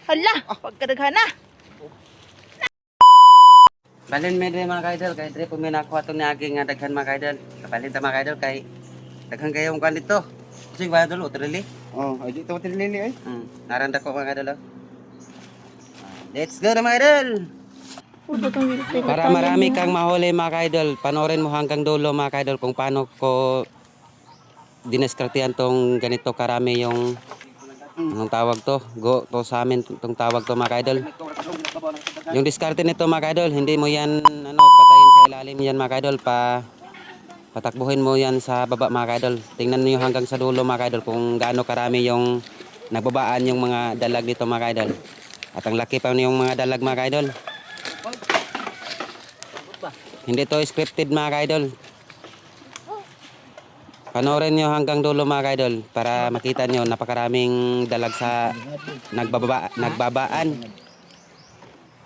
Hala, pagkadaghan na. Balin may mga kaidol, kay dre po may nakuha itong niaging nga daghan mga kaidol. Kapalit mga kaidol kay daghan kayong kan dito. Sige ba idol, utrili? Oh, ay dito tilili ay. Naranda ko mga kaidol. Let's go na mga kaidol! Para marami kang mahuli mga kaidol, panoorin mo hanggang dulo mga kaidol kung paano ko dineskartehan tong ganito karami yung anong tawag to? Go to sa amin tong tawag to mga kaidol. Yung diskarte nito mga kaidol, hindi mo yan patayin sa ilalim yan mga kaidol, patakbuhin mo yan sa baba mga kaidol. Tingnan niyo hanggang sa dulo mga kaidol kung gaano karami yung nagbabaan yung mga dalag dito mga kaidol. At ang laki pa yung mga dalag mga kaidol. Hindi to scripted mga kaidol. Panoorin nyo hanggang dulo mga kaidol para makita nyo napakaraming dalag sa nagbabaan.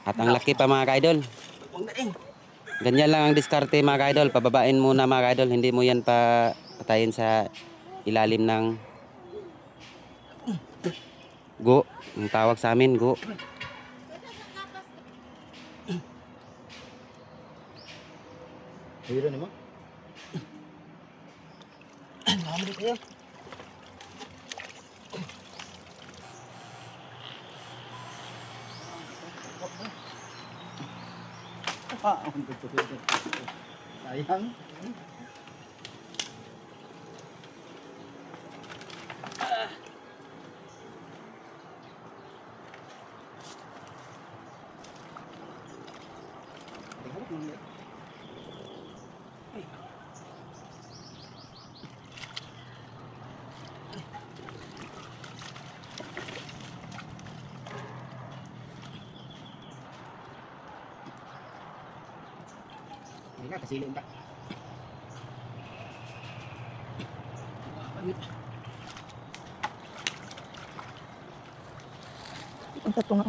At ang laki pa mga kaidol. Ganyan lang ang diskarte mga kaidol. Pababain muna mga kaidol. Hindi mo yan patayin sa ilalim ng go. Ang tawag sa amin, go. Hiro nimo. Namuli kayo. Sayang. Hindi ka kasilin ka. Ang tatunga.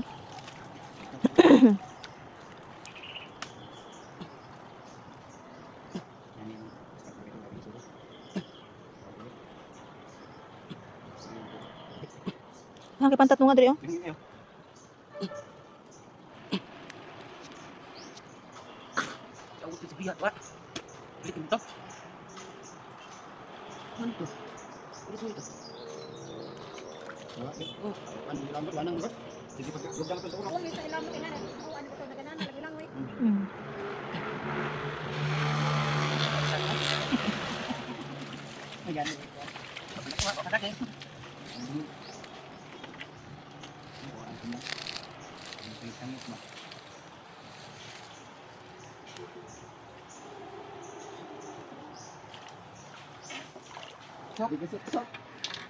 Ang kipan tatunga diri oh. Jauh tu sebiak buat. Balik bentuk. Mana tu? Ini tu itu. Oh, kan lambat lanang ba? Sige pag lugar pa to. Kung isa ilang mo kailangan, ano ko na ganan, lagi lang wait. Ayan.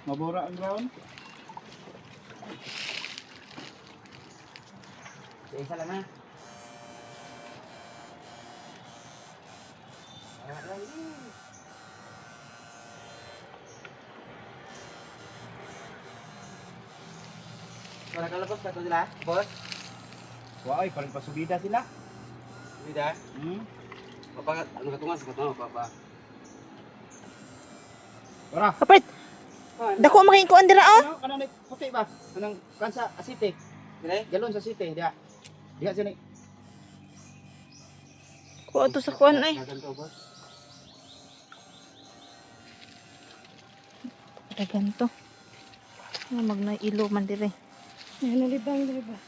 Mabura ang ground. Isa lang ha. Wala ka labas ka to sila, boss? Waay, parang pasubida sila. Tidak. Hmm. Ano katungan sa katungan, papa? Ora. Kapit. Dako making kuan dira oh. Kanang puti ba? Kanang kansa asite. Dire? Galon sa city dia. Dia sini. Kuha to sa kuan ay. Ganto, boss. Dagan to. Magnay ilo man dire. Ano libang ba?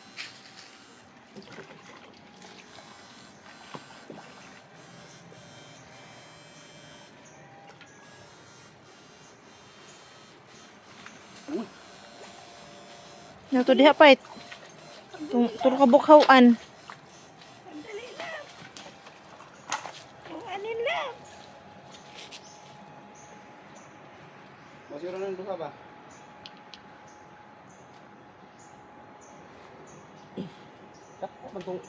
Nato diha pait. Tulo ka bukhawan. Anin lang. Masiro nang duha ba? Dapat man tong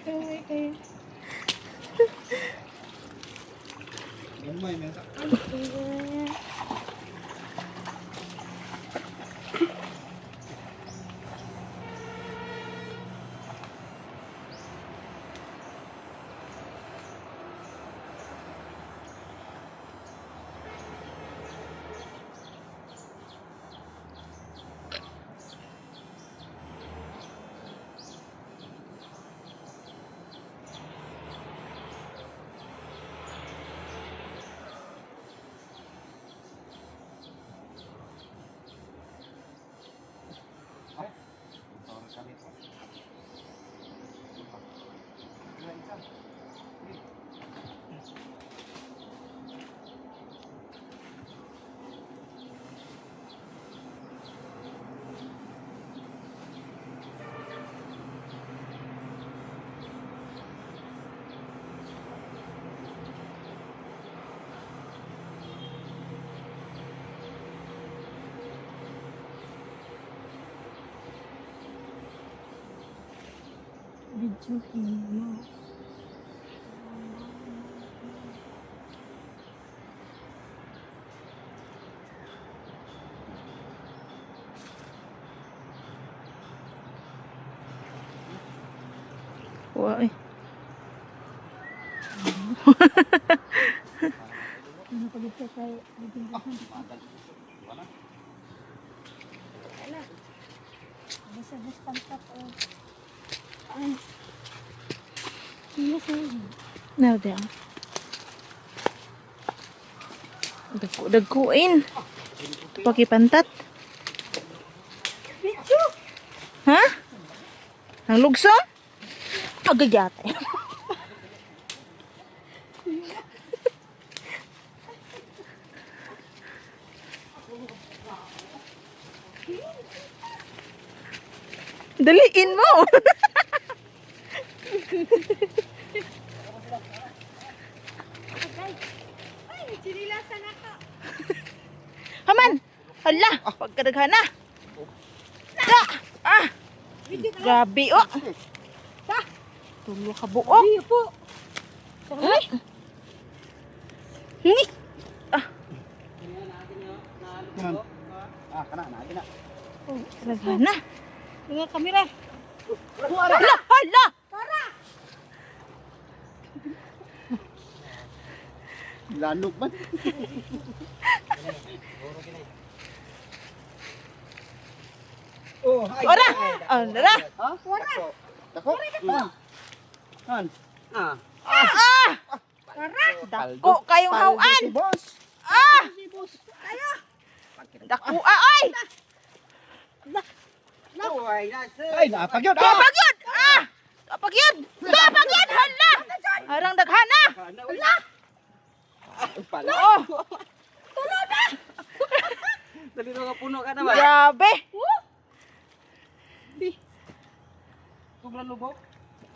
Okay. Umay men sa. Video mo. Why? Ano pa dito kay bibinggan? Ala. Basta pantat o. Ay. Ano sa'yo? Narde ang. Dagkuin. Pakipantat. Video! Ha? Ang lugsong? Agayate. Daliin mo. Ay, chinilasan ako. Haman. Hala, pagkadaghan na. Da. Ah. Grabe oh. Ta. Tulo ka buok. Video po. Ay. Ni. Yan. Ah, kana na, na. Kadaghan na. Mga kamera. Hala, hala. Lanog man. Oh, hi. Ora. Ora. Ha? Wala. Dako. Han. Ah. Ah. Dako kayong hawan. Si boss. Ah. Si boss. Dako ay. Ay, napagyod. Dapagyod. Ah. Dapagyod. Dapagyod. Hala. Arang daghan na. Hala. Oh. Dali na puno ka naman. Grabe. Sobrang lubog.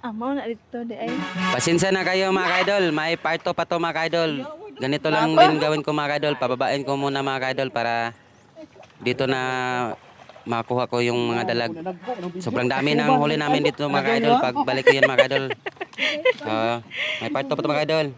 Amaw na dito di ay. Pasensya na kayo mga kaidol. May part 2 pa to mga kaidol. Ganito lang din gawin ko mga kaidol. Pababain ko muna mga kaidol para dito na makuha ko yung mga dalag. Sobrang dami ng huli namin dito mga kaidol. Pagbalik ko yan mga kaidol. May part 2 pa to mga kaidol.